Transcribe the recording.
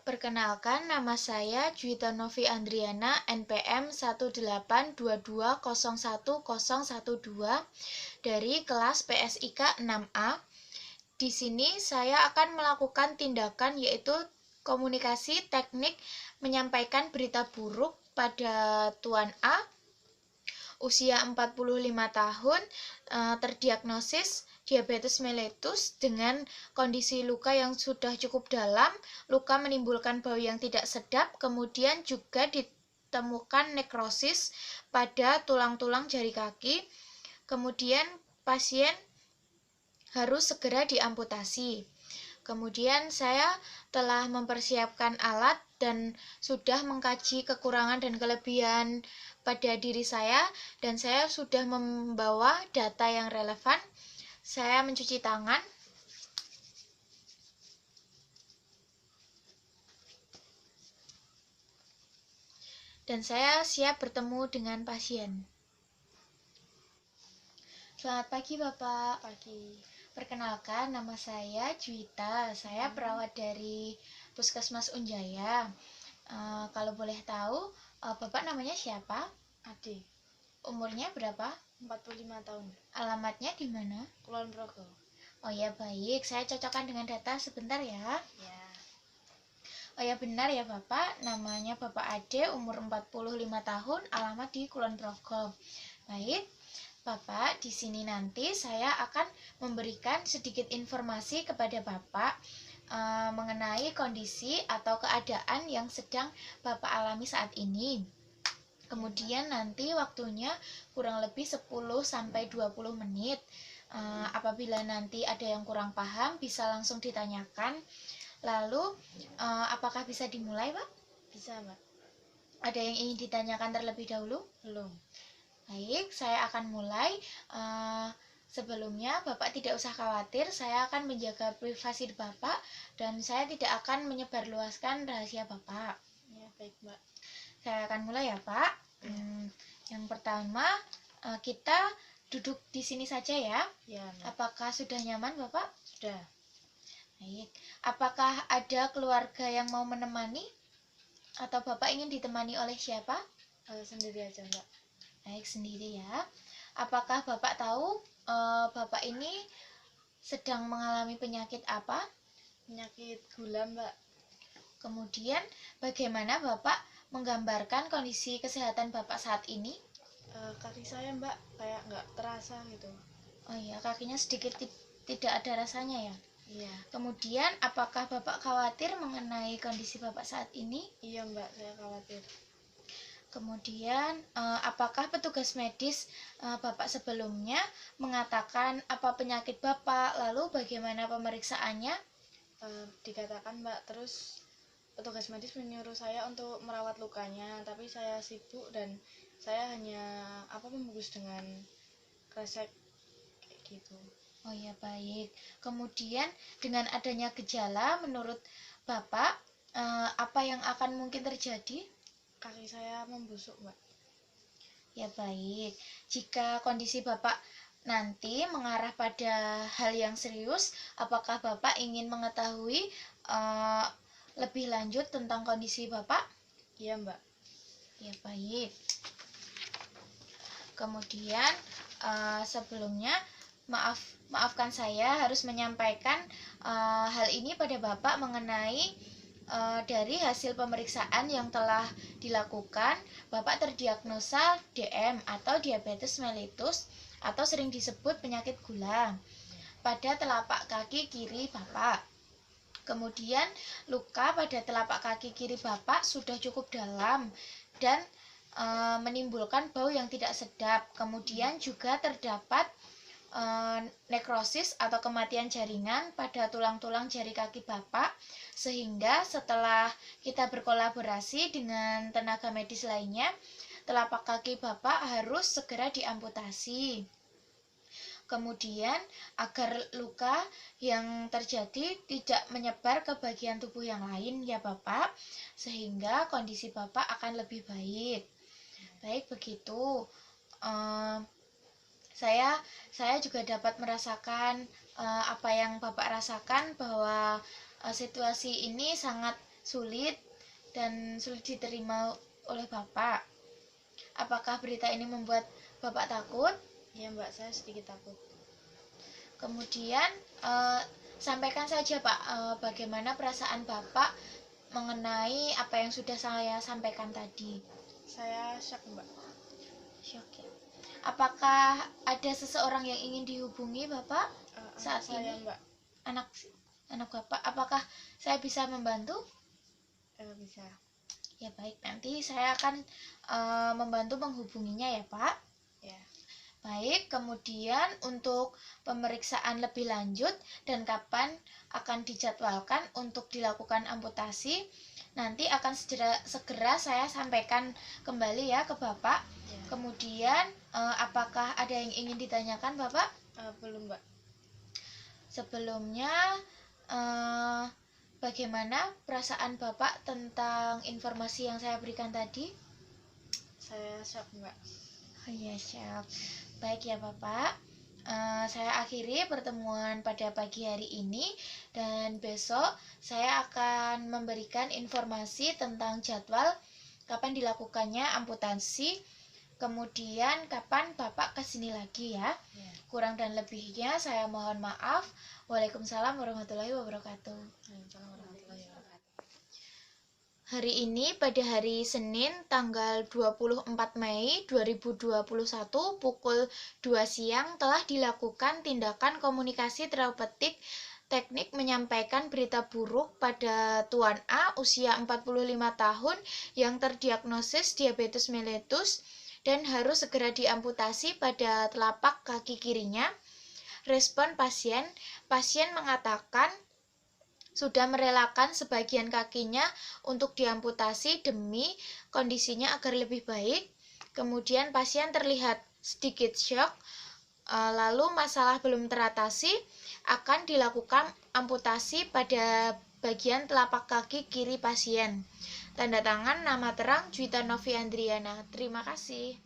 Perkenalkan, nama saya Juwita Novi Andriana, NPM 182201012 dari kelas PSIK 6A. Di sini saya akan melakukan tindakan yaitu komunikasi teknik menyampaikan berita buruk pada Tuan A, usia 45 tahun, terdiagnosis diabetes mellitus dengan kondisi luka yang sudah cukup dalam, luka menimbulkan bau yang tidak sedap, kemudian juga ditemukan nekrosis pada tulang-tulang jari kaki, kemudian pasien harus segera diamputasi. Kemudian saya telah mempersiapkan alat dan sudah mengkaji kekurangan dan kelebihan pada diri saya, dan saya sudah membawa data yang relevan. Saya mencuci tangan. Dan saya siap bertemu dengan pasien. Selamat pagi, Bapak. Pagi. Perkenalkan, nama saya Juwita. Saya perawat dari Puskesmas Unjaya. Kalau boleh tahu, Bapak namanya siapa? Ade. Umurnya berapa? 45 tahun. Alamatnya di mana? Kulon Progo. Oh ya, baik. Saya cocokkan dengan data sebentar ya. Ya. Oh ya, benar ya Bapak. Namanya Bapak Ade, umur 45 tahun, alamat di Kulon Progo. Baik. Bapak, di sini nanti saya akan memberikan sedikit informasi kepada Bapak mengenai kondisi atau keadaan yang sedang Bapak alami saat ini. Kemudian nanti waktunya kurang lebih 10-20 menit. Apabila nanti ada yang kurang paham, bisa langsung ditanyakan. Lalu, apakah bisa dimulai, Pak? Bisa, Mbak. Ada yang ingin ditanyakan terlebih dahulu? Belum. Baik, saya akan mulai. Sebelumnya, Bapak tidak usah khawatir, saya akan menjaga privasi Bapak dan saya tidak akan menyebarluaskan rahasia Bapak. Ya, baik, Mbak. Saya akan mulai ya, Pak. Yang pertama, kita duduk di sini saja ya. Ya, Mbak. Apakah sudah nyaman, Bapak? Sudah. Baik. Apakah ada keluarga yang mau menemani? Atau Bapak ingin ditemani oleh siapa? Sendiri aja, Mbak. Baik, sendiri ya. Apakah Bapak tahu Bapak ini sedang mengalami penyakit apa? Penyakit gula, Mbak. Kemudian, bagaimana Bapak menggambarkan kondisi kesehatan Bapak saat ini? Kaki saya, Mbak, kayak nggak terasa gitu. Oh iya, kakinya sedikit tidak ada rasanya ya? Iya. Kemudian, apakah Bapak khawatir mengenai kondisi Bapak saat ini? Iya, Mbak, saya khawatir. Kemudian, apakah petugas medis Bapak sebelumnya mengatakan apa penyakit Bapak, lalu bagaimana pemeriksaannya? Dikatakan, Mbak, terus petugas medis menyuruh saya untuk merawat lukanya, tapi saya sibuk dan saya hanya membungkus dengan kresek kayak gitu. Oh ya, baik. Kemudian dengan adanya gejala menurut Bapak, apa yang akan mungkin terjadi? Kaki saya membusuk, Mbak. Ya, baik. Jika kondisi Bapak nanti mengarah pada hal yang serius, apakah Bapak ingin mengetahui lebih lanjut tentang kondisi Bapak? Iya, Mbak. Ya, baik. Kemudian sebelumnya maafkan saya harus menyampaikan hal ini pada Bapak mengenai dari hasil pemeriksaan yang telah dilakukan. Bapak terdiagnosa DM atau diabetes mellitus atau sering disebut penyakit gula pada telapak kaki kiri Bapak. Kemudian luka pada telapak kaki kiri Bapak sudah cukup dalam dan menimbulkan bau yang tidak sedap. Kemudian juga terdapat nekrosis atau kematian jaringan pada tulang-tulang jari kaki Bapak, sehingga setelah kita berkolaborasi dengan tenaga medis lainnya, telapak kaki Bapak harus segera diamputasi. Kemudian, agar luka yang terjadi tidak menyebar ke bagian tubuh yang lain ya Bapak, sehingga kondisi Bapak akan lebih baik. Baik, begitu. Saya juga dapat merasakan apa yang Bapak rasakan, bahwa situasi ini sangat sulit dan sulit diterima oleh Bapak. Apakah berita ini membuat Bapak takut? Ya Mbak, saya sedikit takut. Kemudian sampaikan saja Pak, bagaimana perasaan Bapak mengenai apa yang sudah saya sampaikan tadi. Saya shock Mbak. Shock ya. Apakah ada seseorang yang ingin dihubungi Bapak saat saya, ini? Mbak. Anak Bapak, apakah saya bisa membantu? Bisa. Ya baik, nanti saya akan membantu menghubunginya ya Pak. Ya. Baik, kemudian untuk pemeriksaan lebih lanjut dan kapan akan dijadwalkan untuk dilakukan amputasi, nanti akan segera saya sampaikan kembali ya ke Bapak. Ya. Kemudian apakah ada yang ingin ditanyakan Bapak? Belum Mbak. Sebelumnya bagaimana perasaan Bapak tentang informasi yang saya berikan tadi? Saya shock Mbak. Oh iya, shock. Baik ya Bapak, saya akhiri pertemuan pada pagi hari ini, dan besok saya akan memberikan informasi tentang jadwal kapan dilakukannya amputasi, kemudian kapan Bapak kesini lagi ya. Ya. Kurang dan lebihnya saya mohon maaf. Waalaikumsalam warahmatullahi wabarakatuh. Waalaikumsalam warahmatullahi wabarakatuh. Hari ini pada hari Senin tanggal 24 Mei 2021 pukul 2 siang telah dilakukan tindakan komunikasi terapeutik teknik menyampaikan berita buruk pada Tuan A usia 45 tahun yang terdiagnosis diabetes mellitus dan harus segera diamputasi pada telapak kaki kirinya. Respon pasien mengatakan sudah merelakan sebagian kakinya untuk diamputasi demi kondisinya agar lebih baik. Kemudian pasien terlihat sedikit syok, lalu masalah belum teratasi, akan dilakukan amputasi pada bagian telapak kaki kiri pasien. Tanda tangan nama terang Juwita Novi Andriana. Terima kasih.